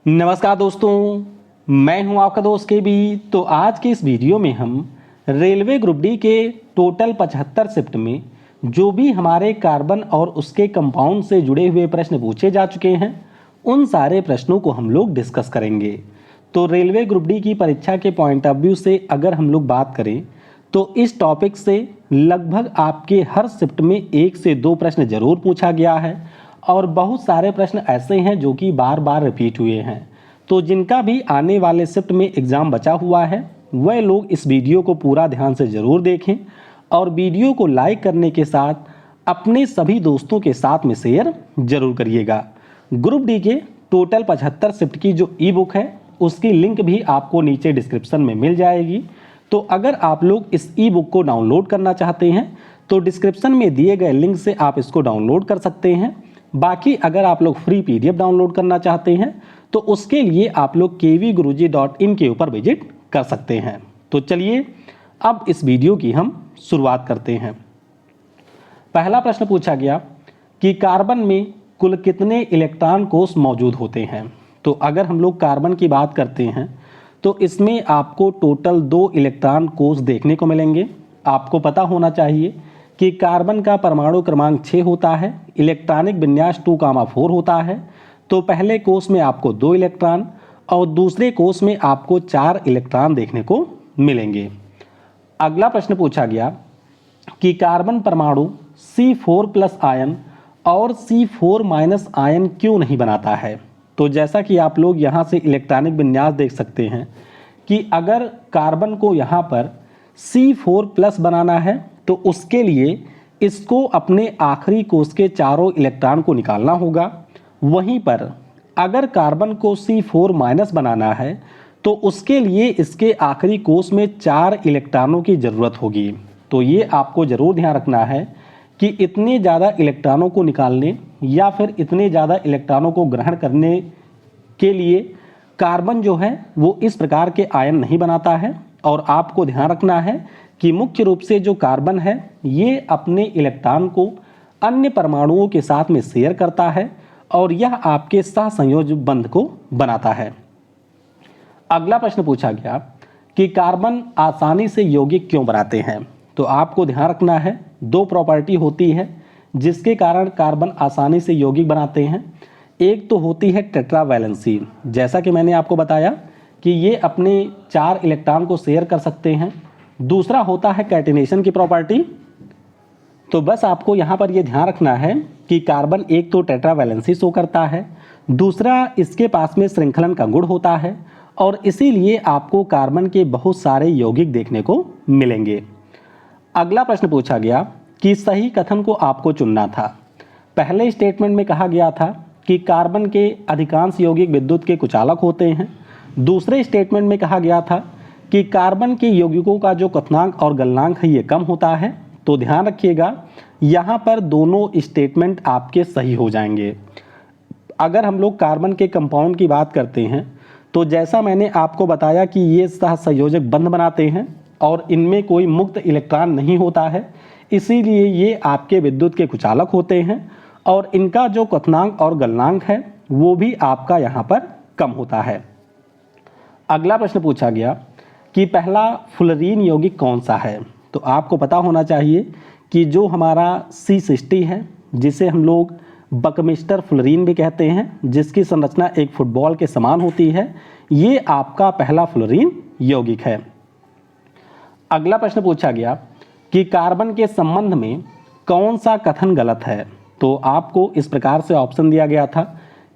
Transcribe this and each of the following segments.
नमस्कार दोस्तों, मैं हूं आपका दोस्त के बी। तो आज के इस वीडियो में हम रेलवे ग्रुप डी के टोटल 75 शिफ्ट में जो भी हमारे कार्बन और उसके कंपाउंड से जुड़े हुए प्रश्न पूछे जा चुके हैं उन सारे प्रश्नों को हम लोग डिस्कस करेंगे। तो रेलवे ग्रुप डी की परीक्षा के पॉइंट ऑफ व्यू से अगर हम लोग बात करें तो इस टॉपिक से लगभग आपके हर शिफ्ट में 1 से 2 प्रश्न जरूर पूछा गया है और बहुत सारे प्रश्न ऐसे हैं जो कि बार बार रिपीट हुए हैं। तो जिनका भी आने वाले शिफ्ट में एग्ज़ाम बचा हुआ है वह लोग इस वीडियो को पूरा ध्यान से ज़रूर देखें और वीडियो को लाइक करने के साथ अपने सभी दोस्तों के साथ में शेयर जरूर करिएगा। ग्रुप डी के टोटल 75 शिफ्ट की जो ई बुक है उसकी लिंक भी आपको नीचे डिस्क्रिप्शन में मिल जाएगी। तो अगर आप लोग इस ई बुक को डाउनलोड करना चाहते हैं तो डिस्क्रिप्शन में दिए गए लिंक से आप इसको डाउनलोड कर सकते हैं। बाकी अगर आप लोग फ्री पीडीएफ डाउनलोड करना चाहते हैं तो उसके लिए आप लोग kvguruji.in के ऊपर विजिट कर सकते हैं। तो चलिए अब इस वीडियो की हम शुरुआत करते हैं। पहला प्रश्न पूछा गया कि कार्बन में कुल कितने इलेक्ट्रॉन कोष मौजूद होते हैं। तो अगर हम लोग कार्बन की बात करते हैं तो इसमें आपको टोटल 2 इलेक्ट्रॉन कोष देखने को मिलेंगे। आपको पता होना चाहिए कि कार्बन का परमाणु क्रमांक 6 होता है, इलेक्ट्रॉनिक विन्यास 2,4 होता है। तो पहले कोष में आपको 2 इलेक्ट्रॉन और दूसरे कोष में आपको 4 इलेक्ट्रॉन देखने को मिलेंगे। अगला प्रश्न पूछा गया कि कार्बन परमाणु C4+ आयन और C4- आयन क्यों नहीं बनाता है। तो जैसा कि आप लोग यहाँ से इलेक्ट्रॉनिक विन्यास देख सकते हैं कि अगर कार्बन को यहाँ पर C4+ बनाना है तो उसके लिए इसको अपने आखिरी कोष के चारों इलेक्ट्रॉन को निकालना होगा। वहीं पर अगर कार्बन को C4- बनाना है तो उसके लिए इसके आखिरी कोष में 4 इलेक्ट्रॉनों की ज़रूरत होगी। तो ये आपको ज़रूर ध्यान रखना है कि इतने ज़्यादा इलेक्ट्रॉनों को निकालने या फिर इतने ज़्यादा इलेक्ट्रॉनों को ग्रहण करने के लिए कार्बन जो है वो इस प्रकार के आयन नहीं बनाता है। और आपको ध्यान रखना है कि मुख्य रूप से जो कार्बन है ये अपने इलेक्ट्रॉन को अन्य परमाणुओं के साथ में शेयर करता है और यह आपके सहसंयोजक बंध को बनाता है। अगला प्रश्न पूछा गया कि कार्बन आसानी से यौगिक क्यों बनाते हैं। तो आपको ध्यान रखना है 2 प्रॉपर्टी होती है जिसके कारण कार्बन आसानी से यौगिक बनाते हैं। एक तो होती है टेट्रावैलेंसी, जैसा कि मैंने आपको बताया कि ये अपने 4 इलेक्ट्रॉन को शेयर कर सकते हैं। दूसरा होता है कैटिनेशन की प्रॉपर्टी। तो बस आपको यहाँ पर ये ध्यान रखना है कि कार्बन एक तो टेट्रावैलेंसी शो करता है, दूसरा इसके पास में श्रृंखलन का गुण होता है और इसीलिए आपको कार्बन के बहुत सारे यौगिक देखने को मिलेंगे। अगला प्रश्न पूछा गया कि सही कथन को आपको चुनना था। पहले स्टेटमेंट में कहा गया था कि कार्बन के अधिकांश यौगिक विद्युत के कुचालक होते हैं। दूसरे स्टेटमेंट में कहा गया था कि कार्बन के यौगिकों का जो क्वथनांक और गलनांक है ये कम होता है। तो ध्यान रखिएगा यहाँ पर दोनों स्टेटमेंट आपके सही हो जाएंगे। अगर हम लोग कार्बन के कंपाउंड की बात करते हैं तो जैसा मैंने आपको बताया कि ये सहसंयोजक बंध बनाते हैं और इनमें कोई मुक्त इलेक्ट्रॉन नहीं होता है, इसीलिए ये आपके विद्युत के कुचालक होते हैं और इनका जो क्वथनांक और गलनांक है वो भी आपका यहाँ पर कम होता है। अगला प्रश्न पूछा गया कि पहला फ्लोरीन यौगिक कौन सा है। तो आपको पता होना चाहिए कि जो हमारा C60 है जिसे हम लोग बकमिस्टर फ्लोरीन भी कहते हैं, जिसकी संरचना एक फुटबॉल के समान होती है, ये आपका पहला फ्लोरीन यौगिक है। अगला प्रश्न पूछा गया कि कार्बन के संबंध में कौन सा कथन गलत है। तो आपको इस प्रकार से ऑप्शन दिया गया था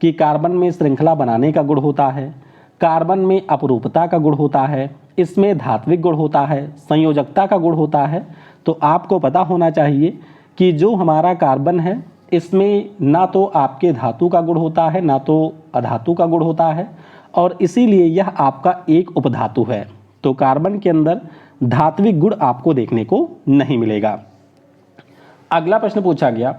कि कार्बन में श्रृंखला बनाने का गुण होता है, कार्बन में अपरूपता का गुण होता है, इसमें धात्विक गुण होता है, संयोजकता का गुण होता है। तो आपको पता होना चाहिए कि जो हमारा कार्बन है इसमें ना तो आपके धातु का गुण होता है ना तो अधातु का गुण होता है और इसीलिए यह आपका एक उपधातु है। तो कार्बन के अंदर धात्विक गुण आपको देखने को नहीं मिलेगा। अगला प्रश्न पूछा गया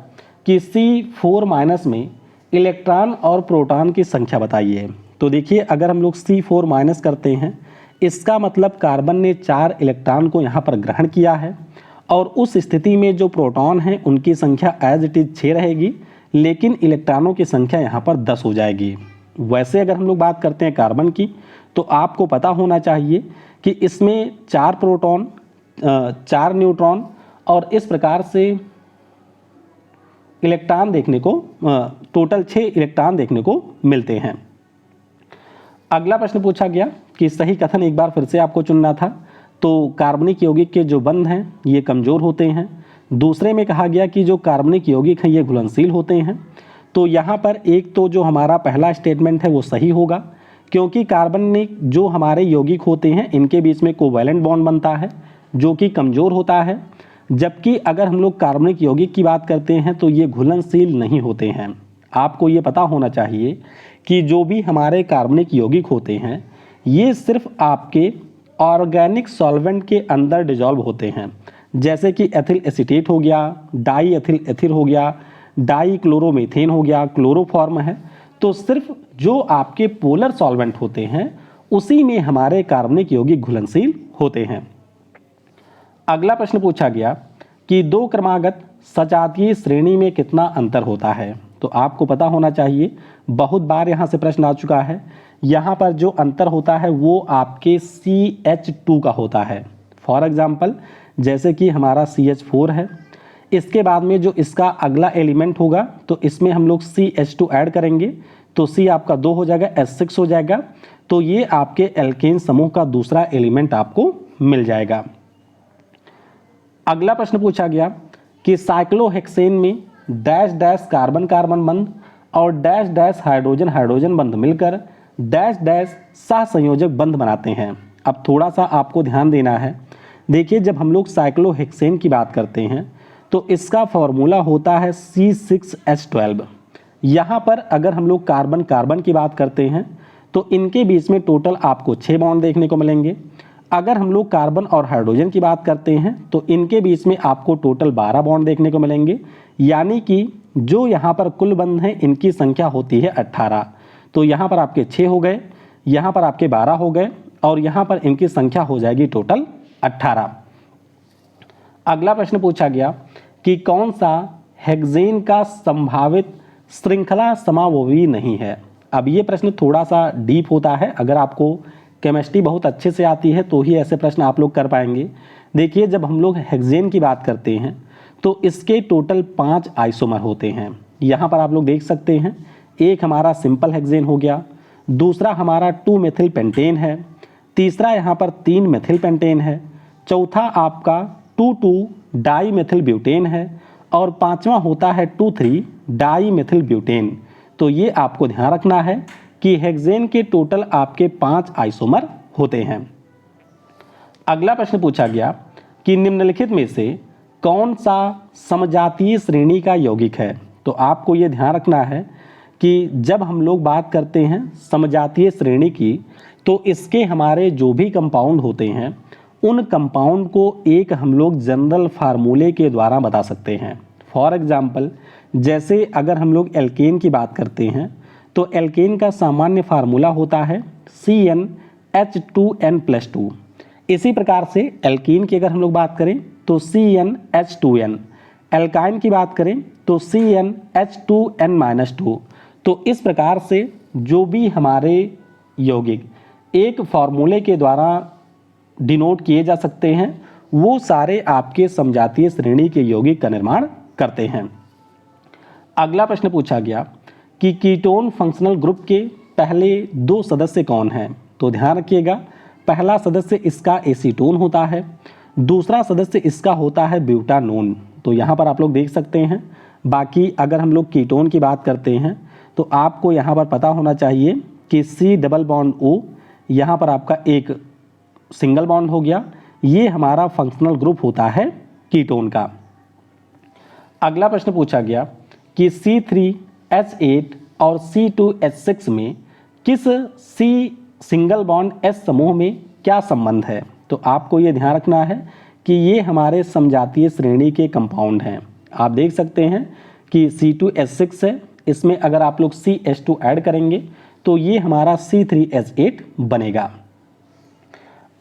कि C4- में इलेक्ट्रॉन और प्रोटॉन की संख्या बताइए। तो देखिए अगर हम लोग C4- करते हैं इसका मतलब कार्बन ने 4 इलेक्ट्रॉन को यहाँ पर ग्रहण किया है और उस स्थिति में जो प्रोटॉन हैं उनकी संख्या एज इट इज 6 रहेगी, लेकिन इलेक्ट्रॉनों की संख्या यहाँ पर 10 हो जाएगी। वैसे अगर हम लोग बात करते हैं कार्बन की, तो आपको पता होना चाहिए कि इसमें 4 प्रोटॉन, 4 न्यूट्रॉन और इस प्रकार से इलेक्ट्रॉन देखने को, टोटल 6 इलेक्ट्रॉन देखने को मिलते हैं। अगला प्रश्न पूछा गया कि सही कथन एक बार फिर से आपको चुनना था। तो कार्बनिक यौगिक के जो बंध हैं ये कमज़ोर होते हैं। दूसरे में कहा गया कि जो कार्बनिक यौगिक हैं ये घुलनशील होते हैं। तो यहाँ पर एक तो जो हमारा पहला स्टेटमेंट है वो सही होगा, क्योंकि कार्बनिक जो हमारे यौगिक होते हैं इनके बीच में कोवैलेंट बॉन्ड बनता है जो कि कमज़ोर होता है, जबकि अगर हम लोग कार्बनिक यौगिक की बात करते हैं तो ये घुलनशील नहीं होते हैं। आपको ये पता होना चाहिए कि जो भी हमारे कार्बनिक यौगिक होते हैं ये सिर्फ आपके ऑर्गेनिक सॉल्वेंट के अंदर डिजॉल्व होते हैं, जैसे कि एथिल एसीटेट हो गया, डाई एथिल एथिल हो गया, डाई क्लोरोमीथेन हो गया, क्लोरोफॉर्म है। तो सिर्फ जो आपके पोलर सॉल्वेंट होते हैं उसी में हमारे कार्बनिक यौगिक घुलनशील होते हैं। अगला प्रश्न पूछा गया कि 2 क्रमागत सजातीय श्रेणी में कितना अंतर होता है। तो आपको पता होना चाहिए, बहुत बार यहाँ से प्रश्न आ चुका है। यहाँ पर जो अंतर होता है वो आपके CH2 का होता है। फॉर एग्जाम्पल जैसे कि हमारा CH4 है, इसके बाद में जो इसका अगला एलिमेंट होगा तो इसमें हम लोग CH2 ऐड करेंगे तो C आपका 2 हो जाएगा, H6 हो जाएगा। तो ये आपके एल्केन समूह का दूसरा एलिमेंट आपको मिल जाएगा। अगला प्रश्न पूछा गया कि साइक्लोहेक्सेन में डैश डैश कार्बन कार्बन बंध और डैश डैश हाइड्रोजन हाइड्रोजन बंध मिलकर डैश डैश सहसंयोजक बंध बनाते हैं। अब थोड़ा सा आपको ध्यान देना है। देखिए, जब हम लोग साइक्लोहेक्सेन की बात करते हैं तो इसका फॉर्मूला होता है C6H12। यहाँ पर अगर हम लोग कार्बन कार्बन की बात करते हैं तो इनके बीच में टोटल आपको 6 बॉन्ड देखने को मिलेंगे। अगर हम लोग कार्बन और हाइड्रोजन की बात करते हैं तो इनके बीच में आपको टोटल 12 बॉन्ड देखने को मिलेंगे, यानी कि जो यहाँ पर कुल बंध हैं इनकी संख्या होती है 18। तो यहाँ पर आपके 6 हो गए, यहाँ पर आपके 12 हो गए और यहाँ पर इनकी संख्या हो जाएगी टोटल 18। अगला प्रश्न पूछा गया कि कौन सा हेक्सेन का संभावित श्रृंखला समावयवी नहीं है। अब ये प्रश्न थोड़ा सा डीप होता है, अगर आपको केमिस्ट्री बहुत अच्छे से आती है तो ही ऐसे प्रश्न आप लोग कर पाएंगे। देखिए, जब हम लोग हेक्सेन की बात करते हैं तो इसके टोटल 5 आइसोमर होते हैं। यहाँ पर आप लोग देख सकते हैं, एक हमारा सिंपल हेक्सेन हो गया, दूसरा हमारा 2 मेथिल पेंटेन है, तीसरा यहाँ पर 3 मेथिल पेंटेन है, चौथा आपका 2,2 डाई मेथिल ब्यूटेन है और पांचवा होता है 2,3 डाई मेथिल ब्यूटेन। तो ये आपको ध्यान रखना है कि हेक्सेन के टोटल आपके 5 आइसोमर होते हैं। अगला प्रश्न पूछा गया कि निम्नलिखित में से कौन सा समजातीय श्रेणी का यौगिक है। तो आपको ये ध्यान रखना है कि जब हम लोग बात करते हैं समजातीय श्रेणी की तो इसके हमारे जो भी कंपाउंड होते हैं उन कंपाउंड को एक हम लोग जनरल फार्मूले के द्वारा बता सकते हैं। फॉर एग्जाम्पल जैसे अगर हम लोग एल्केन की बात करते हैं तो एल्केन का सामान्य फार्मूला होता है CnH2n+2। इसी प्रकार से एल्कीन की अगर हम लोग बात करें तो CnH2n, एल्काइन की बात करें तो CnH2n-2। तो इस प्रकार से जो भी हमारे यौगिक एक फार्मूले के द्वारा डिनोट किए जा सकते हैं वो सारे आपके समजातीय श्रेणी के यौगिक का निर्माण करते हैं। अगला प्रश्न पूछा गया कि कीटोन फंक्शनल ग्रुप के पहले 2 सदस्य कौन हैं। तो ध्यान रखिएगा, पहला सदस्य इसका एसीटोन होता है, दूसरा सदस्य इसका होता है ब्यूटानोन। तो यहाँ पर आप लोग देख सकते हैं। बाकी अगर हम लोग कीटोन की बात करते हैं तो आपको यहाँ पर पता होना चाहिए कि C+O यहाँ पर आपका एक सिंगल बॉन्ड हो गया, ये हमारा फंक्शनल ग्रुप होता है कीटोन का। अगला प्रश्न पूछा गया कि C3H8 और C2H6 में किस C सिंगल बॉन्ड S समूह में क्या संबंध है। तो आपको ये ध्यान रखना है कि ये हमारे समजातीय श्रेणी के कंपाउंड हैं। आप देख सकते हैं कि C2H6 है, इसमें अगर आप लोग CH2 ऐड करेंगे तो ये हमारा C3H8 बनेगा।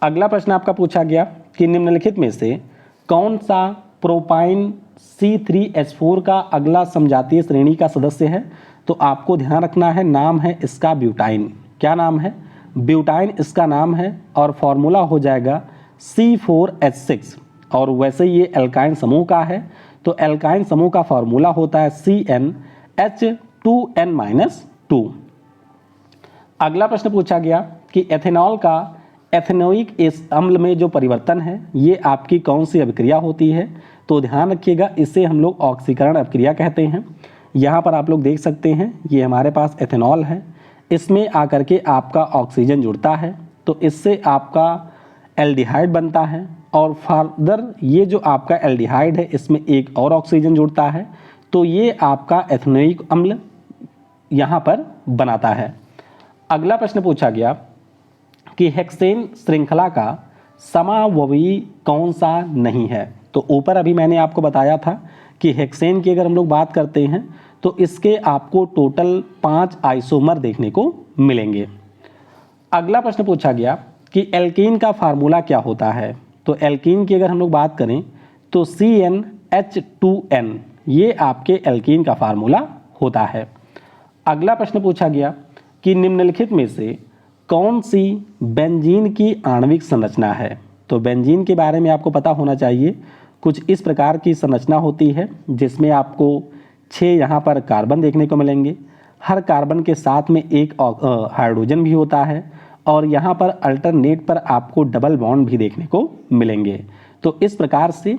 अगला प्रश्न आपका पूछा गया कि निम्नलिखित में से कौन सा प्रोपाइन C3H4 का अगला समजातीय श्रेणी का सदस्य है। तो आपको ध्यान रखना है, नाम है इसका ब्यूटाइन। क्या नाम है? ब्यूटाइन इसका नाम है और फॉर्मूला हो जाएगा C4H6। और वैसे ये एल्काइन समूह का है, तो एल्काइन समूह का फॉर्मूला होता है CnH2n-2। अगला प्रश्न पूछा गया कि एथेनॉल का एथेनोइक अम्ल में जो परिवर्तन है ये आपकी कौन सी अभिक्रिया होती है? तो ध्यान रखिएगा, इसे हम लोग ऑक्सीकरण अभिक्रिया कहते हैं। यहाँ पर आप लोग देख सकते हैं, ये हमारे पास एथेनॉल है, इसमें आकर के आपका ऑक्सीजन जुड़ता है, तो इससे आपका एल्डिहाइड बनता है और फर्दर ये जो आपका एल्डिहाइड है इसमें एक और ऑक्सीजन जुड़ता है, तो ये आपका एथेनोइक अम्ल यहाँ पर बनाता है। अगला प्रश्न पूछा गया कि हेक्सेन श्रृंखला का समावयवी कौन सा नहीं है? तो ऊपर अभी मैंने आपको बताया था कि हेक्सेन की अगर हम लोग बात करते हैं तो इसके आपको टोटल 5 आइसोमर देखने को मिलेंगे। अगला प्रश्न पूछा गया कि एल्कीन का फार्मूला क्या होता है? तो एल्कीन की अगर हम लोग बात करें तो CnH2n ये आपके एल्कीन का फार्मूला होता है। अगला प्रश्न पूछा गया कि निम्नलिखित में से कौन सी बेंजीन की आणविक संरचना है? तो बेंजीन के बारे में आपको पता होना चाहिए। कुछ इस प्रकार की संरचना होती है जिसमें आपको 6 यहाँ पर कार्बन देखने को मिलेंगे, हर कार्बन के साथ में एक हाइड्रोजन भी होता है और यहाँ पर अल्टरनेट पर आपको डबल बॉन्ड भी देखने को मिलेंगे। तो इस प्रकार से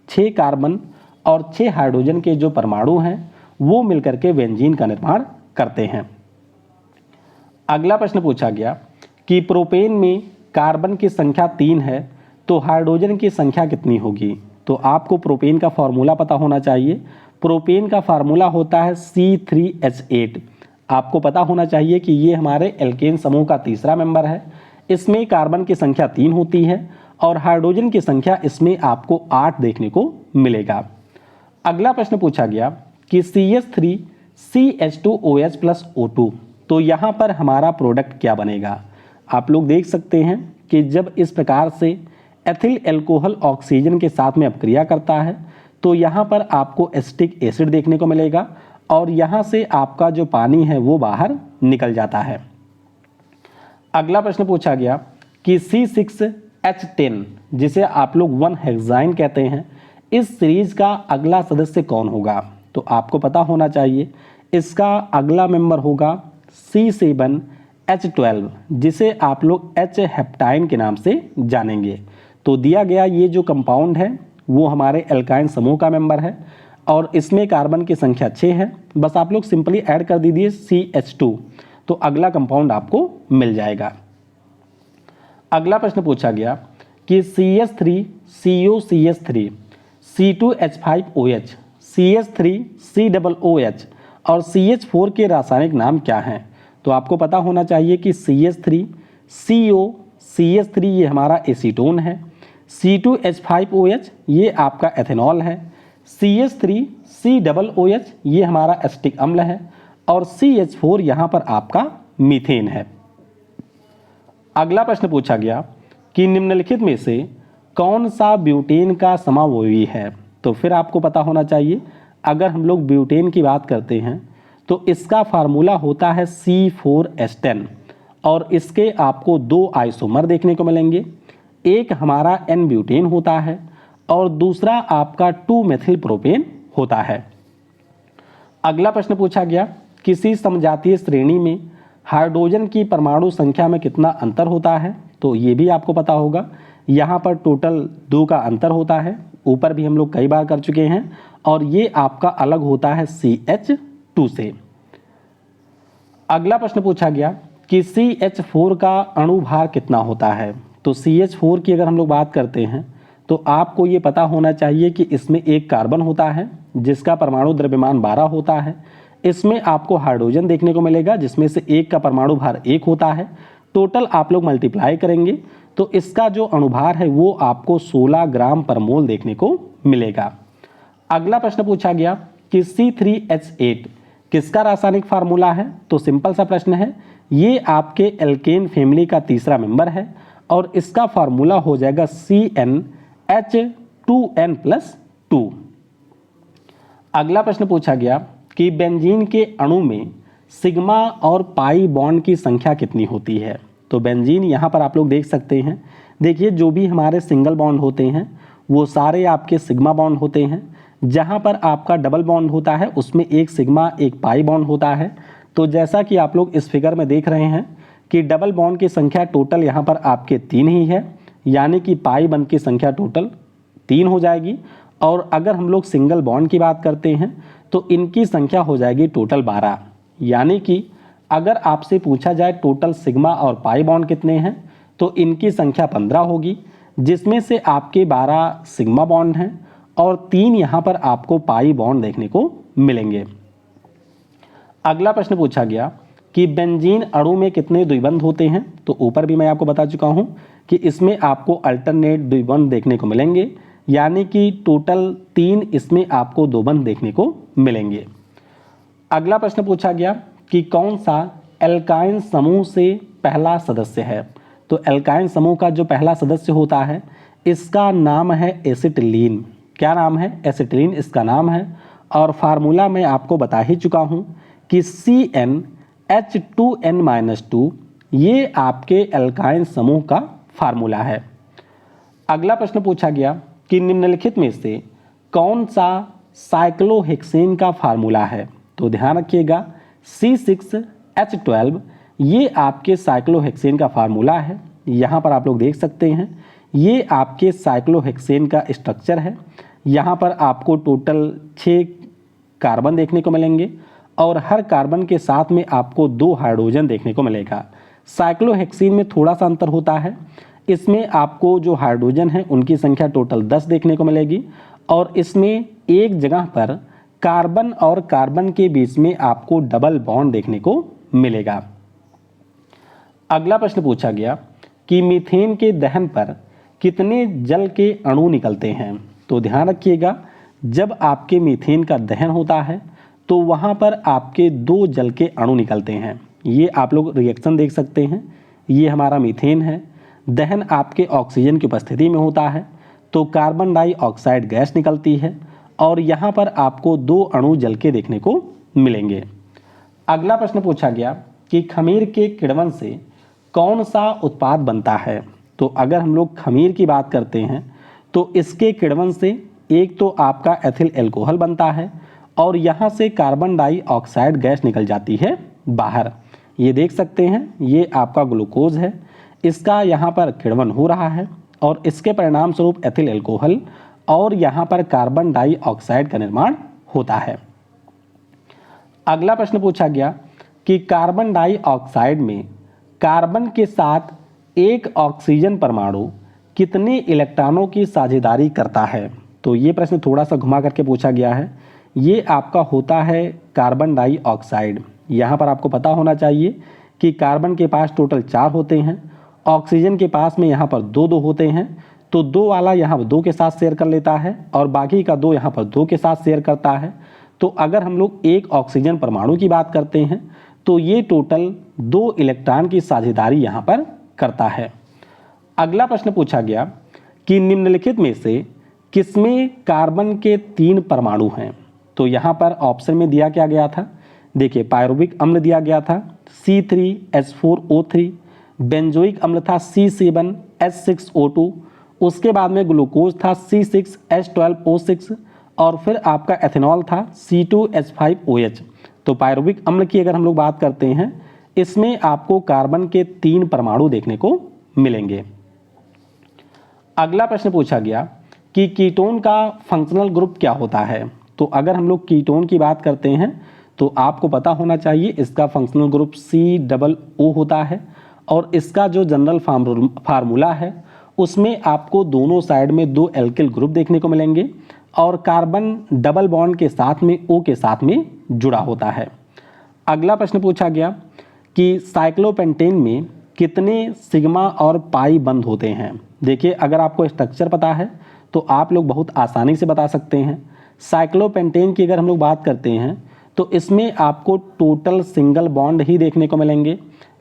6 कार्बन और 6 हाइड्रोजन के जो परमाणु हैं वो मिलकर के बेंजीन का निर्माण करते हैं। अगला प्रश्न पूछा गया कि प्रोपेन में कार्बन की संख्या 3 है तो हाइड्रोजन की संख्या कितनी होगी? तो आपको प्रोपेन का फॉर्मूला पता होना चाहिए। प्रोपेन का फार्मूला होता है C3H8। आपको पता होना चाहिए कि ये हमारे एल्केन समूह का तीसरा मेंबर है। इसमें कार्बन की संख्या 3 होती है और हाइड्रोजन की संख्या इसमें आपको 8 देखने को मिलेगा। अगला प्रश्न पूछा गया कि CH3CH2OH + O2, तो यहाँ पर हमारा प्रोडक्ट क्या बनेगा? आप लोग देख सकते हैं कि जब इस प्रकार से एथिल एल्कोहल ऑक्सीजन के साथ में अपक्रिया करता है तो यहाँ पर आपको एसिटिक एसिड देखने को मिलेगा और यहाँ से आपका जो पानी है वो बाहर निकल जाता है। अगला प्रश्न पूछा गया कि C6H10 जिसे आप लोग 1 हेक्साइन कहते हैं, इस सीरीज का अगला सदस्य कौन होगा? तो आपको पता होना चाहिए इसका अगला मेंबर होगा C7H12 जिसे आप लोग H हेप्टाइन के नाम से जानेंगे। तो दिया गया ये जो कंपाउंड है वो हमारे एल्काइन समूह का मेंबर है और इसमें कार्बन की संख्या 6 है। बस आप लोग सिंपली ऐड कर दीजिए CH2 तो अगला कंपाउंड आपको मिल जाएगा। अगला प्रश्न पूछा गया कि CH3COCH3 C2H5OH CH3COOH और CH4 के रासायनिक नाम क्या हैं? तो आपको पता होना चाहिए कि CH3CO ये हमारा एसीटोन है, C2H5OH ये आपका एथेनॉल है, CH3COOH ये हमारा एसिटिक अम्ल है और CH4 यहाँ पर आपका मीथेन है। अगला प्रश्न पूछा गया कि निम्नलिखित में से कौन सा ब्यूटेन का समावयवी है? तो फिर आपको पता होना चाहिए, अगर हम लोग ब्यूटेन की बात करते हैं तो इसका फार्मूला होता है C4H10 और इसके आपको 2 आइसोमर देखने को मिलेंगे। एक हमारा N ब्यूटेन होता है और दूसरा आपका 2 मेथिल प्रोपेन होता है। अगला प्रश्न पूछा गया किसी समजातीय श्रेणी में हाइड्रोजन की परमाणु संख्या में कितना अंतर होता है? तो ये भी आपको पता होगा, यहाँ पर टोटल 2 का अंतर होता है, ऊपर भी हम लोग कई बार कर चुके हैं और ये आपका अलग होता है CH2 से। अगला प्रश्न पूछा गया कि CH4 का अणु भार कितना होता है? तो CH4 की अगर हम लोग बात करते हैं तो आपको ये पता होना चाहिए कि इसमें एक कार्बन होता है जिसका परमाणु द्रव्यमान 12 होता है। इसमें आपको हाइड्रोजन देखने को मिलेगा जिसमें से एक का परमाणु भार 1 होता है। टोटल आप लोग मल्टीप्लाई करेंगे तो इसका जो अणुभार है वो आपको 16 ग्राम पर मोल देखने को मिलेगा। अगला प्रश्न पूछा गया कि C3H8 किसका रासायनिक फार्मूला है? तो सिंपल सा प्रश्न है, ये आपके एल्केन फैमिली का तीसरा मेंबर है और इसका फार्मूला हो जाएगा CnH2n+2। अगला प्रश्न पूछा गया कि बेंजीन के अणु में सिग्मा और पाई बॉन्ड की संख्या कितनी होती है। तो बेंजीन यहाँ पर आप लोग देख सकते हैं, देखिए जो भी हमारे सिंगल बॉन्ड होते हैं वो सारे आपके सिग्मा बॉन्ड होते हैं। जहाँ पर आपका डबल बॉन्ड होता है उसमें एक सिग्मा एक पाई बॉन्ड होता है। तो जैसा कि आप लोग इस फिगर में देख रहे हैं कि डबल बॉन्ड की संख्या टोटल यहाँ पर आपके 3 ही है, यानी कि पाई बॉन्ड की संख्या टोटल 3 हो जाएगी। और अगर हम लोग सिंगल बॉन्ड की बात करते हैं तो इनकी संख्या हो जाएगी टोटल 12। यानी कि अगर आपसे पूछा जाए टोटल सिग्मा और पाई बॉन्ड कितने हैं तो इनकी संख्या 15 होगी, जिसमें से आपके 12 सिग्मा बॉन्ड हैं और 3 यहाँ पर आपको पाई बॉन्ड देखने को मिलेंगे। अगला प्रश्न पूछा गया कि बेंजीन अणु में कितने द्विबंध होते हैं। तो ऊपर भी मैं आपको बता चुका हूं कि इसमें आपको अल्टरनेट द्विबंध देखने को मिलेंगे, यानी कि टोटल 3 इसमें आपको द्विबंध देखने को मिलेंगे। अगला प्रश्न पूछा गया कि कौन सा एल्काइन समूह से पहला सदस्य है। तो एल्काइन समूह का जो पहला सदस्य होता है इसका नाम है एसिटिलीन। क्या नाम है? एसिटिलीन इसका नाम है। और फार्मूला मैं आपको बता ही चुका हूं कि CnH2n-2 ये आपके एल्काइन समूह का फार्मूला है। अगला प्रश्न पूछा गया कि निम्नलिखित में से कौन सा साइक्लोहेक्सेन का फार्मूला है। तो ध्यान रखिएगा C6H12 ये आपके साइक्लोहेक्सेन का फार्मूला है। यहाँ पर आप लोग देख सकते हैं ये आपके साइक्लोहेक्सेन का स्ट्रक्चर है। यहाँ पर आपको टोटल 6 कार्बन देखने को मिलेंगे और हर कार्बन के साथ में आपको 2 हाइड्रोजन देखने को मिलेगा। साइक्लोहेक्सेन में थोड़ा सा अंतर होता है, इसमें आपको जो हाइड्रोजन है उनकी संख्या टोटल 10 देखने को मिलेगी और इसमें एक जगह पर कार्बन और कार्बन के बीच में आपको डबल बॉन्ड देखने को मिलेगा। अगला प्रश्न पूछा गया कि मीथेन के दहन पर कितने जल के अणु निकलते हैं। तो ध्यान रखिएगा जब आपके मीथेन का दहन होता है तो वहाँ पर आपके 2 जल के अणु निकलते हैं। ये आप लोग रिएक्शन देख सकते हैं, ये हमारा मीथेन है। दहन आपके ऑक्सीजन की उपस्थिति में होता है तो कार्बन डाइऑक्साइड गैस निकलती है और यहाँ पर आपको 2 अणु जल के देखने को मिलेंगे। अगला प्रश्न पूछा गया कि खमीर के किण्वन से कौन सा उत्पाद बनता है। तो अगर हम लोग खमीर की बात करते हैं तो इसके किण्वन से एक तो आपका एथिल एल्कोहल बनता है और यहाँ से कार्बन डाइऑक्साइड गैस निकल जाती है बाहर। ये देख सकते हैं ये आपका ग्लूकोज है, इसका यहाँ पर किण्वन हो रहा है और इसके परिणाम स्वरूप एथिल एल्कोहल और यहाँ पर कार्बन डाइऑक्साइड का निर्माण होता है। अगला प्रश्न पूछा गया कि कार्बन डाइऑक्साइड में कार्बन के साथ एक ऑक्सीजन परमाणु कितने इलेक्ट्रॉनों की साझेदारी करता है। तो ये प्रश्न थोड़ा सा घुमा करके पूछा गया है। ये आपका होता है कार्बन डाइऑक्साइड। यहाँ पर आपको पता होना चाहिए कि कार्बन के पास टोटल 4 होते हैं, ऑक्सीजन के पास में यहाँ पर 2 होते हैं। तो 2 वाला यहाँ पर 2 के साथ शेयर कर लेता है और बाकी का 2 यहाँ पर 2 के साथ शेयर करता है। तो अगर हम लोग एक ऑक्सीजन परमाणु की बात करते हैं तो ये टोटल 2 इलेक्ट्रॉन की साझेदारी यहाँ पर करता है। अगला प्रश्न पूछा गया कि निम्नलिखित में से किसमें कार्बन के 3 परमाणु हैं। तो यहाँ पर ऑप्शन में दिया क्या गया था, देखिए पायरुविक अम्ल दिया गया था C3H4O3, बेंजोइक अम्ल था C7H6O2, उसके बाद में ग्लूकोज था C6H12O6 और फिर आपका एथेनॉल था C2H5OH। तो पायरुविक अम्ल की अगर हम लोग बात करते हैं इसमें आपको कार्बन के 3 परमाणु देखने को मिलेंगे। अगला प्रश्न पूछा गया कि कीटोन का फंक्शनल ग्रुप क्या होता है। तो अगर हम लोग कीटोन की बात करते हैं तो आपको पता होना चाहिए इसका फंक्शनल ग्रुप COO होता है और इसका जो जनरल फार्मूला है उसमें आपको दोनों साइड में 2 एल्किल ग्रुप देखने को मिलेंगे और कार्बन डबल बॉन्ड के साथ में O के साथ में जुड़ा होता है। अगला प्रश्न पूछा गया कि साइक्लोपेंटेन में कितने सिग्मा और पाई बंध होते हैं। देखिए अगर आपको स्ट्रक्चर पता है तो आप लोग बहुत आसानी से बता सकते हैं। साइक्लोपेंटेन की अगर हम लोग बात करते हैं तो इसमें आपको टोटल सिंगल बॉन्ड ही देखने को मिलेंगे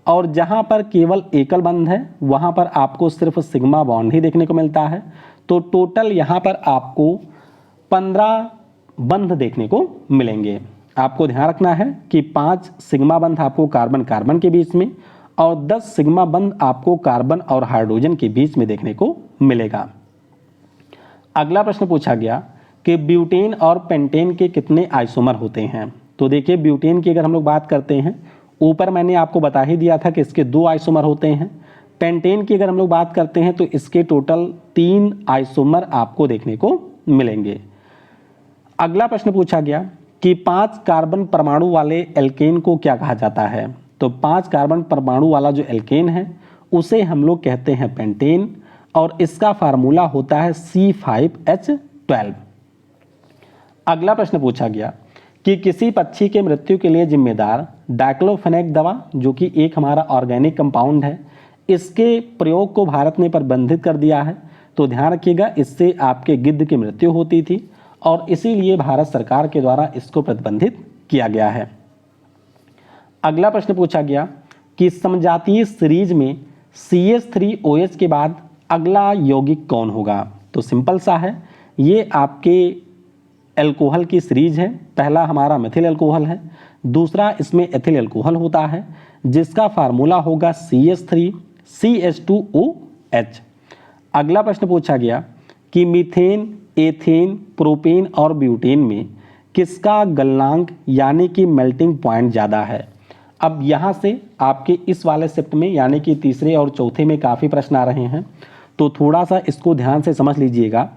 और जहां पर केवल एकल बंध है वहां पर आपको सिर्फ सिग्मा बॉन्ड ही देखने को मिलता है। तो टोटल यहां पर आपको 15 बंध देखने को मिलेंगे। आपको ध्यान रखना है कि 5 सिग्मा बंध आपको कार्बन कार्बन के बीच में और 10 सिग्मा बंध आपको कार्बन और हाइड्रोजन के बीच में देखने को मिलेगा। अगला प्रश्न पूछा गया कि ब्यूटेन और पेंटेन के कितने आइसोमर होते हैं। तो देखिए ब्यूटेन की अगर हम लोग बात करते हैं, ऊपर मैंने आपको बता ही दिया था कि इसके 2 आइसोमर होते हैं। पेंटेन की अगर हम लोग बात करते हैं तो इसके टोटल 3 आइसोमर आपको देखने को मिलेंगे। अगला प्रश्न पूछा गया कि 5 कार्बन परमाणु वाले एल्केन को क्या कहा जाता है। तो 5 कार्बन परमाणु वाला जो एल्केन है उसे हम लोग कहते हैं पेंटेन और इसका फार्मूला होता है C5H12। अगला प्रश्न पूछा गया कि किसी पक्षी के मृत्यु के लिए जिम्मेदार डाइक्लोफेनेक दवा, जो कि एक हमारा ऑर्गेनिक कंपाउंड है, इसके प्रयोग को भारत ने प्रतिबंधित कर दिया है। तो ध्यान रखिएगा, इससे आपके गिद्ध की मृत्यु होती थी और इसीलिए भारत सरकार के द्वारा इसको प्रतिबंधित किया गया है। अगला प्रश्न पूछा गया कि समजातीय सीरीज में CH3OH के बाद अगला यौगिक कौन होगा। तो सिंपल सा है, ये आपके एल्कोहल की सीरीज है। पहला हमारा मिथिल एल्कोहल है, दूसरा इसमें एथिल एल्कोहल होता है जिसका फार्मूला होगा CH3CH2OH। अगला प्रश्न पूछा गया कि मीथेन, एथेन, प्रोपेन और ब्यूटेन में किसका गलनांक यानी कि मेल्टिंग पॉइंट ज़्यादा है। अब यहाँ से आपके इस वाले शिफ्ट में यानी कि तीसरे और चौथे में काफ़ी प्रश्न आ रहे हैं, तो थोड़ा सा इसको ध्यान से समझ लीजिएगा।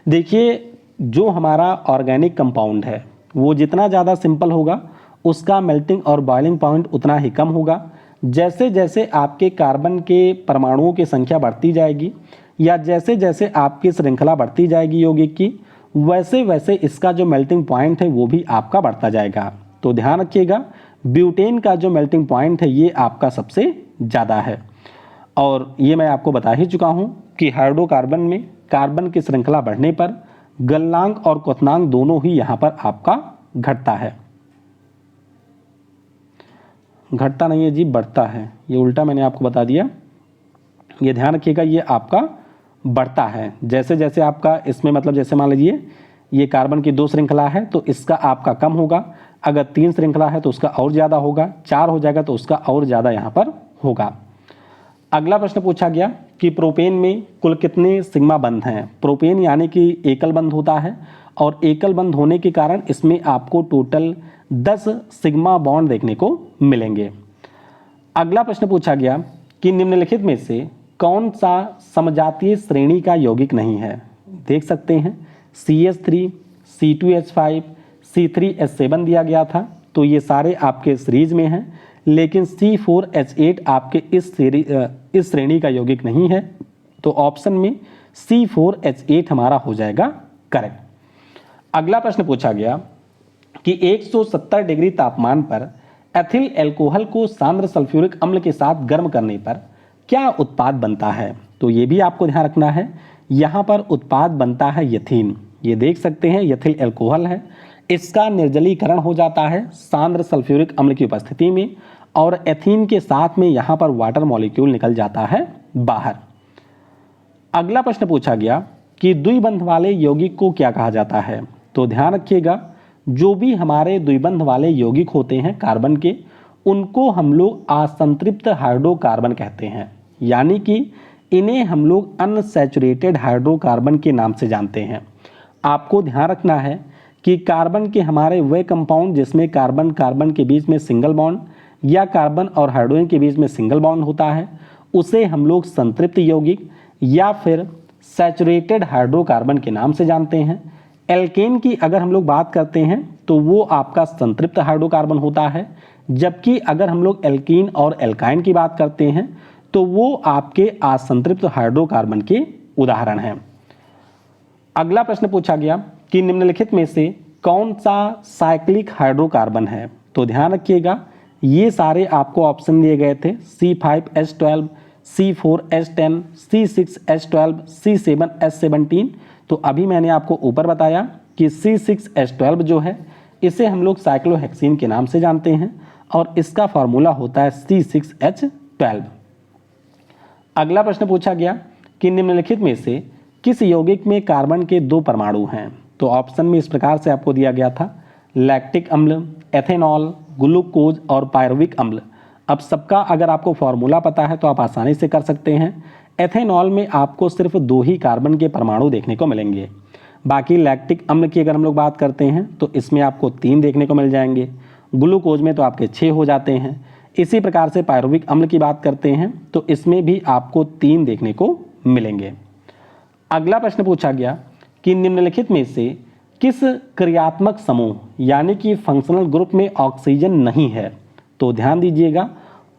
देखिए जो हमारा ऑर्गेनिक कंपाउंड है वो जितना ज़्यादा सिंपल होगा उसका मेल्टिंग और बॉइलिंग पॉइंट उतना ही कम होगा। जैसे जैसे आपके कार्बन के परमाणुओं की संख्या बढ़ती जाएगी या जैसे जैसे आपकी श्रृंखला बढ़ती जाएगी यौगिक की, वैसे वैसे इसका जो मेल्टिंग पॉइंट है वो भी आपका बढ़ता जाएगा। तो ध्यान रखिएगा, ब्यूटेन का जो मेल्टिंग पॉइंट है ये आपका सबसे ज़्यादा है। और ये मैं आपको बता ही चुका हूँ कि हाइड्रोकार्बन में कार्बन की श्रृंखला बढ़ने पर गलनांक और क्वथनांक दोनों ही यहाँ पर आपका घटता है। घटता नहीं है जी, बढ़ता है, ये उल्टा मैंने आपको बता दिया। ये ध्यान रखिएगा, ये आपका बढ़ता है जैसे जैसे आपका इसमें मतलब जैसे मान लीजिए ये कार्बन की 2 श्रृंखला है तो इसका आपका कम होगा, अगर 3 श्रृंखला है तो उसका और ज़्यादा होगा, 4 हो जाएगा तो उसका और ज़्यादा यहाँ पर होगा। अगला प्रश्न पूछा गया कि प्रोपेन में कुल कितने सिग्मा बंध हैं। प्रोपेन यानी कि एकल बंध होता है और एकल बंध होने के कारण इसमें आपको टोटल 10 सिग्मा बॉन्ड देखने को मिलेंगे। अगला प्रश्न पूछा गया कि निम्नलिखित में से कौन सा समजातीय श्रेणी का यौगिक नहीं है। देख सकते हैं CH3, C2H5, C3H7 दिया गया था, तो ये सारे आपके सीरीज में हैं, लेकिन C4H8 आपके इस श्रेणी का यौगिक नहीं है। तो ऑप्शन में C4H8 हमारा हो जाएगा करेक्ट। अगला प्रश्न पूछा गया कि 170 डिग्री तापमान पर एथिल एल्कोहल को सांद्र सल्फ्यूरिक अम्ल के साथ गर्म करने पर क्या उत्पाद बनता है। तो ये भी आपको ध्यान रखना है, यहाँ पर उत्पाद बनता है यथीन। ये देख सकते हैं यथिल एल्कोहल है, इसका निर्जलीकरण हो जाता है सांद्र सल्फ्यूरिक अम्ल की उपस्थिति में और एथीन के साथ में यहाँ पर वाटर मॉलिक्यूल निकल जाता है बाहर। अगला प्रश्न पूछा गया कि द्विबंध वाले यौगिक को क्या कहा जाता है। तो ध्यान रखिएगा, जो भी हमारे द्विबंध वाले यौगिक होते हैं कार्बन के, उनको हम लोग असंतृप्त हाइड्रोकार्बन कहते हैं, यानी कि इन्हें हम लोग अनसैचुरेटेड हाइड्रोकार्बन के नाम से जानते हैं। आपको ध्यान रखना है कि कार्बन के हमारे वे कंपाउंड जिसमें कार्बन कार्बन के बीच में सिंगल बॉन्ड या कार्बन और हाइड्रोजन के बीच में सिंगल बॉन्ड होता है, उसे हम लोग संतृप्त यौगिक या फिर सैचुरेटेड हाइड्रोकार्बन के नाम से जानते हैं। एल्केन की अगर हम लोग बात करते हैं तो वो आपका संतृप्त हाइड्रोकार्बन होता है, जबकि अगर हम लोग एल्कीन और एल्काइन की बात करते हैं तो वो आपके असंतृप्त हाइड्रोकार्बन के उदाहरण हैं। अगला प्रश्न पूछा गया कि निम्नलिखित में से कौन सा साइक्लिक हाइड्रोकार्बन है। तो ध्यान रखिएगा, ये सारे आपको ऑप्शन दिए गए थे C5H12, C4H10, C6H12, C7H17। तो अभी मैंने आपको ऊपर बताया कि C6H12 जो है इसे हम लोग साइक्लोहेक्सीन के नाम से जानते हैं और इसका फॉर्मूला होता है C6H12। अगला प्रश्न पूछा गया कि निम्नलिखित में से किस यौगिक में कार्बन के 2 परमाणु हैं। तो ऑप्शन में इस प्रकार से आपको दिया गया था, लैक्टिक अम्ल, एथेनॉल, ग्लूकोज और पायरुविक अम्ल। अब सबका अगर आपको फॉर्मूला पता है तो आप आसानी से कर सकते हैं। एथेनॉल में आपको सिर्फ 2 ही कार्बन के परमाणु देखने को मिलेंगे। बाकी लैक्टिक अम्ल की अगर हम लोग बात करते हैं तो इसमें आपको 3 देखने को मिल जाएंगे। ग्लूकोज में तो आपके 6 हो जाते हैं। इसी प्रकार से पायरुविक अम्ल की बात करते हैं तो इसमें भी आपको 3 देखने को मिलेंगे। अगला प्रश्न पूछा गया कि निम्नलिखित में से किस क्रियात्मक समूह यानी कि फंक्शनल ग्रुप में ऑक्सीजन नहीं है? तो ध्यान दीजिएगा,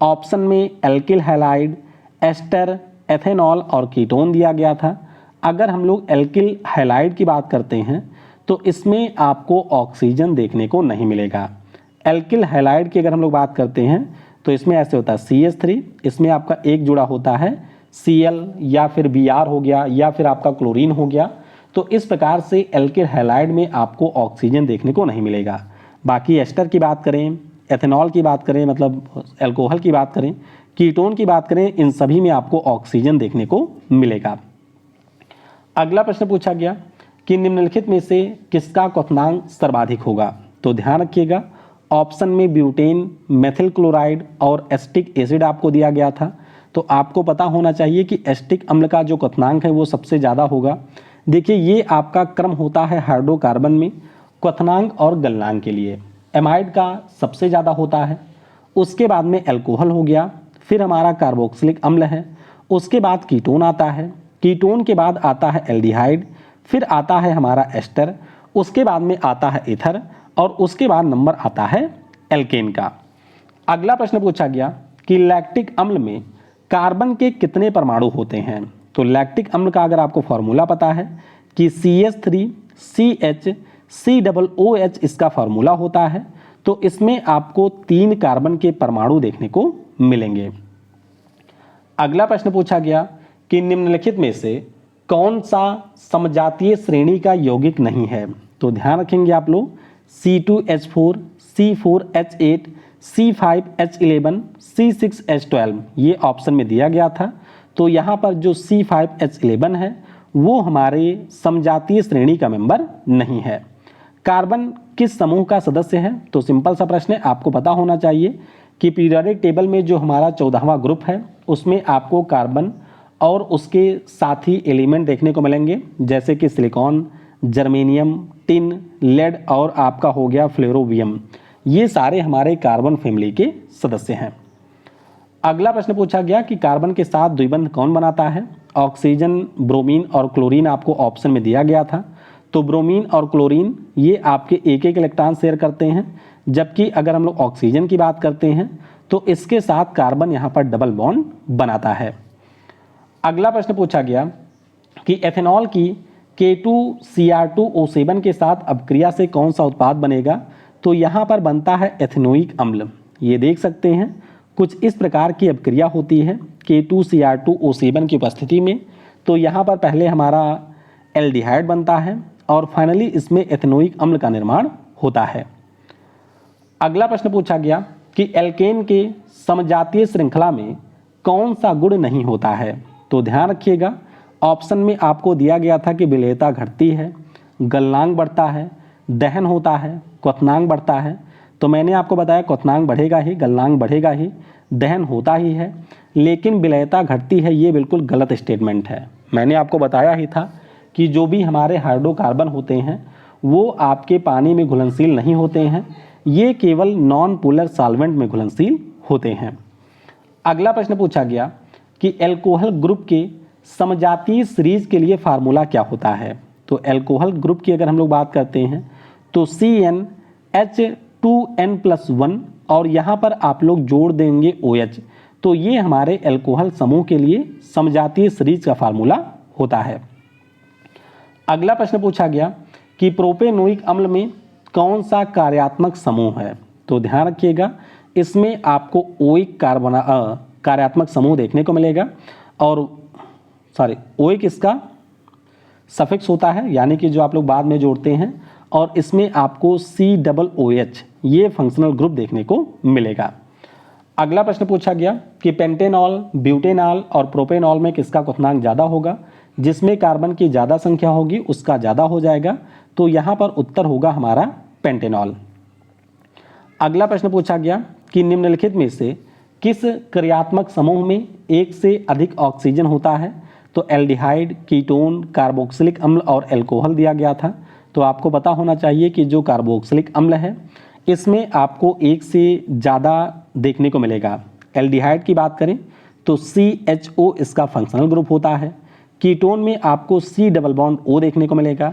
ऑप्शन में एल्किल हैलाइड, एस्टर, एथेनॉल और कीटोन दिया गया था। अगर हम लोग एल्किल हैलाइड की बात करते हैं तो इसमें आपको ऑक्सीजन देखने को नहीं मिलेगा। एल्किल हैलाइड की अगर हम लोग बात करते हैं तो इसमें ऐसे होता है CH3, इसमें आपका एक जुड़ा होता है Cl या फिर Br हो गया या फिर आपका क्लोरीन हो गया। तो इस प्रकार से एल्किल हैलाइड में आपको ऑक्सीजन देखने को नहीं मिलेगा। बाकी एस्टर की बात करें, एथेनॉल की बात करें, मतलब एल्कोहल की बात करें, कीटोन की बात करें, इन सभी में आपको ऑक्सीजन देखने को मिलेगा। अगला प्रश्न पूछा गया कि निम्नलिखित में से किसका क्वथनांक सर्वाधिक होगा? तो ध्यान रखिएगा, ऑप्शन में ब्यूटेन, मेथिल क्लोराइड और एस्टिक एसिड आपको दिया गया था। तो आपको पता होना चाहिए कि एस्टिक अम्ल का जो क्वथनांक है वो सबसे ज़्यादा होगा। देखिए, ये आपका क्रम होता है हाइड्रोकार्बन में क्वथनांक और गलनांक के लिए। एमाइड का सबसे ज़्यादा होता है, उसके बाद में एल्कोहल हो गया, फिर हमारा कार्बोक्सिलिक अम्ल है, उसके बाद कीटोन आता है, कीटोन के बाद आता है एल्डिहाइड, फिर आता है हमारा एस्टर, उसके बाद में आता है ईथर और उसके बाद नंबर आता है एल्केन का। अगला प्रश्न पूछा गया कि लैक्टिक अम्ल में कार्बन के कितने परमाणु होते हैं? तो लैक्टिक अम्ल का अगर आपको फॉर्मूला पता है कि CH3CHCOOH इसका फॉर्मूला होता है, तो इसमें आपको 3 कार्बन के परमाणु देखने को मिलेंगे। अगला प्रश्न पूछा गया कि निम्नलिखित में से कौन सा समजातीय श्रेणी का यौगिक नहीं है? तो ध्यान रखेंगे आप लोग, C2H4, C4H8, C5H11, C6H12 ये ऑप्शन में दिया गया था। तो यहाँ पर जो C5H11 है वो हमारे समजातीय श्रेणी का मेंबर नहीं है। कार्बन किस समूह का सदस्य है? तो सिंपल सा प्रश्न है, आपको पता होना चाहिए कि पीरियोडिक टेबल में जो हमारा 14वां ग्रुप है उसमें आपको कार्बन और उसके साथी एलिमेंट देखने को मिलेंगे, जैसे कि सिलिकॉन, जर्मेनियम, टिन, लेड और आपका हो गया फ्लोरोवियम। ये सारे हमारे कार्बन फैमिली के सदस्य हैं। अगला प्रश्न पूछा गया कि कार्बन के साथ द्विबंध कौन बनाता है? ऑक्सीजन, ब्रोमीन और क्लोरीन आपको ऑप्शन में दिया गया था। तो ब्रोमीन और क्लोरीन ये आपके एक एक इलेक्ट्रॉन शेयर करते हैं, जबकि अगर हम लोग ऑक्सीजन की बात करते हैं तो इसके साथ कार्बन यहाँ पर डबल बॉन्ड बनाता है। अगला प्रश्न पूछा गया कि एथेनॉल की K2Cr2O7 के साथ अपक्रिया से कौन सा उत्पाद बनेगा? तो यहाँ पर बनता है एथेनोइक अम्ल। ये देख सकते हैं, कुछ इस प्रकार की अपक्रिया होती है K2Cr2O7 की उपस्थिति में। तो यहाँ पर पहले हमारा एल्डिहाइड बनता है और फाइनली इसमें एथेनोइक अम्ल का निर्माण होता है। अगला प्रश्न पूछा गया कि एल्केन के समजातीय श्रृंखला में कौन सा गुण नहीं होता है? तो ध्यान रखिएगा, ऑप्शन में आपको दिया गया था कि विलेयता घटती है, गलनांक बढ़ता है, दहन होता है, क्वथनांक बढ़ता है। तो मैंने आपको बताया क्वथनांक बढ़ेगा ही, गलनांक बढ़ेगा ही, दहन होता ही है, लेकिन विलेयता घटती है, ये बिल्कुल गलत स्टेटमेंट है। मैंने आपको बताया ही था कि जो भी हमारे हाइड्रोकार्बन होते हैं वो आपके पानी में घुलनशील नहीं होते हैं, ये केवल नॉन पोलर सॉल्वेंट में घुलनशील होते हैं। अगला प्रश्न पूछा गया कि एल्कोहल ग्रुप के समजातीय सीरीज के लिए फार्मूला क्या होता है? तो एल्कोहल ग्रुप की अगर हम लोग बात करते हैं तो CnH2n+1 और यहाँ पर आप लोग जोड़ देंगे OH, तो ये हमारे एल्कोहल समूह के लिए समजातीय सीरीज का फार्मूला होता है। अगला प्रश्न पूछा गया कि प्रोपेनोइक अम्ल में कौन सा कार्यात्मक समूह है? तो ध्यान रखिएगा, इसमें आपको ओइक कार्यात्मक समूह देखने को मिलेगा और ओइक इसका सफिक्स होता है, यानी कि जो आप लोग बाद में जोड़ते हैं, और इसमें आपको COOH ये फंक्शनल ग्रुप देखने को मिलेगा। अगला प्रश्न पूछा गया कि पेंटेनॉल, ब्यूटेनॉल और प्रोपेनॉल में किसका क्वथनांक ज़्यादा होगा? जिसमें कार्बन की ज़्यादा संख्या होगी उसका ज़्यादा हो जाएगा। तो यहाँ पर उत्तर होगा हमारा पेंटेनॉल। अगला प्रश्न पूछा गया कि निम्नलिखित में से किस क्रियात्मक समूह में एक से अधिक ऑक्सीजन होता है? तो एल्डिहाइड, कीटोन, कार्बोक्सिलिक अम्ल और एल्कोहल दिया गया था। तो आपको पता होना चाहिए कि जो कार्बोक्सिलिक अम्ल है इसमें आपको एक से ज़्यादा देखने को मिलेगा। एल्डिहाइड की बात करें तो CHO इसका फंक्शनल ग्रुप होता है। कीटोन में आपको C डबल बॉन्ड O देखने को मिलेगा।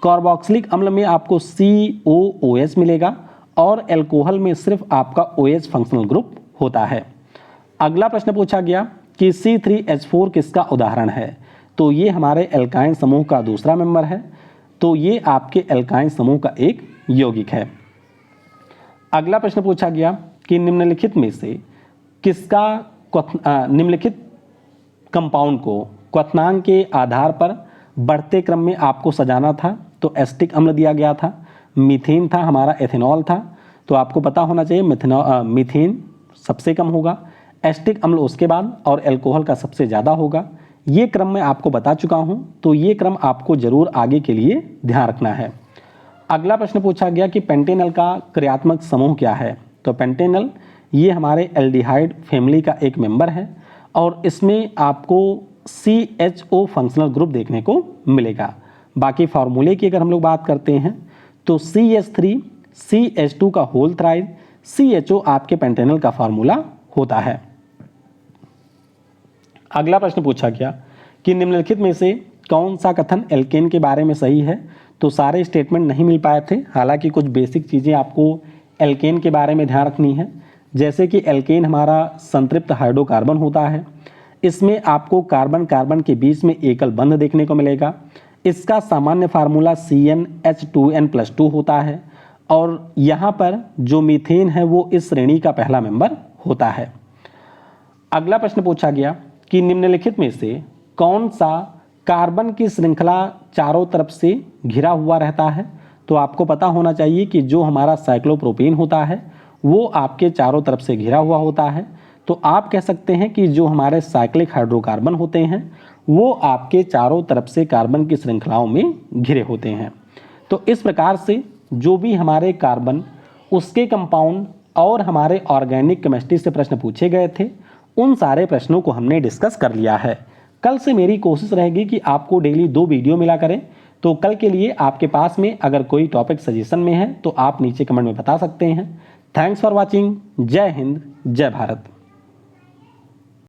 कार्बोक्सिलिक अम्ल में आपको COOH मिलेगा और एल्कोहल में सिर्फ आपका OH फंक्शनल ग्रुप होता है। अगला प्रश्न पूछा गया कि C3H4 किसका उदाहरण है? तो ये हमारे एल्काइन समूह का दूसरा मेंबर है। तो ये आपके एल्काइन समूह का एक यौगिक है। अगला प्रश्न पूछा गया कि निम्नलिखित में से किसका निम्नलिखित कंपाउंड को क्वथनांक के आधार पर बढ़ते क्रम में आपको सजाना था। तो एसिटिक अम्ल दिया गया था, मीथेन था, हमारा एथेनॉल था। तो आपको पता होना चाहिए मीथेन सबसे कम होगा, एसिटिक अम्ल उसके बाद और एल्कोहल का सबसे ज़्यादा होगा। ये क्रम मैं आपको बता चुका हूँ, तो ये क्रम आपको जरूर आगे के लिए ध्यान रखना है। अगला प्रश्न पूछा गया कि पेंटेनल का क्रियात्मक समूह क्या है? तो पेंटेनल ये हमारे एल्डिहाइड फैमिली का एक मेंबर है और इसमें आपको CHO फंक्शनल ग्रुप देखने को मिलेगा। बाकी फार्मूले की अगर हम लोग बात करते हैं तो CH3 CH2 का होल थ्राइड CHO आपके पेंटेनल का फार्मूला होता है। अगला प्रश्न पूछा गया कि निम्नलिखित में से कौन सा कथन एल्केन के बारे में सही है? तो सारे स्टेटमेंट नहीं मिल पाए थे, हालांकि कुछ बेसिक चीज़ें आपको एल्केन के बारे में ध्यान रखनी है। जैसे कि एल्केन हमारा संतृप्त हाइड्रोकार्बन होता है, इसमें आपको कार्बन कार्बन के बीच में एकल बंध देखने को मिलेगा। इसका सामान्य फार्मूला CnH2n+2 होता है और यहाँ पर जो मीथेन है वो इस श्रेणी का पहला मेंबर होता है। अगला प्रश्न पूछा गया कि निम्नलिखित में से कौन सा कार्बन की श्रृंखला चारों तरफ से घिरा हुआ रहता है? तो आपको पता होना चाहिए कि जो हमारा साइक्लोप्रोपेन होता है वो आपके चारों तरफ से घिरा हुआ होता है। तो आप कह सकते हैं कि जो हमारे साइक्लिक हाइड्रोकार्बन होते हैं वो आपके चारों तरफ से कार्बन की श्रृंखलाओं में घिरे होते हैं। तो इस प्रकार से जो भी हमारे कार्बन, उसके कंपाउंड और हमारे ऑर्गेनिक केमिस्ट्री से प्रश्न पूछे गए थे, उन सारे प्रश्नों को हमने डिस्कस कर लिया है। कल से मेरी कोशिश रहेगी कि आपको डेली 2 वीडियो मिला करें। तो कल के लिए आपके पास में अगर कोई टॉपिक सजेशन में है तो आप नीचे कमेंट में बता सकते हैं। Thanks for watching. जय हिंद, जय भारत।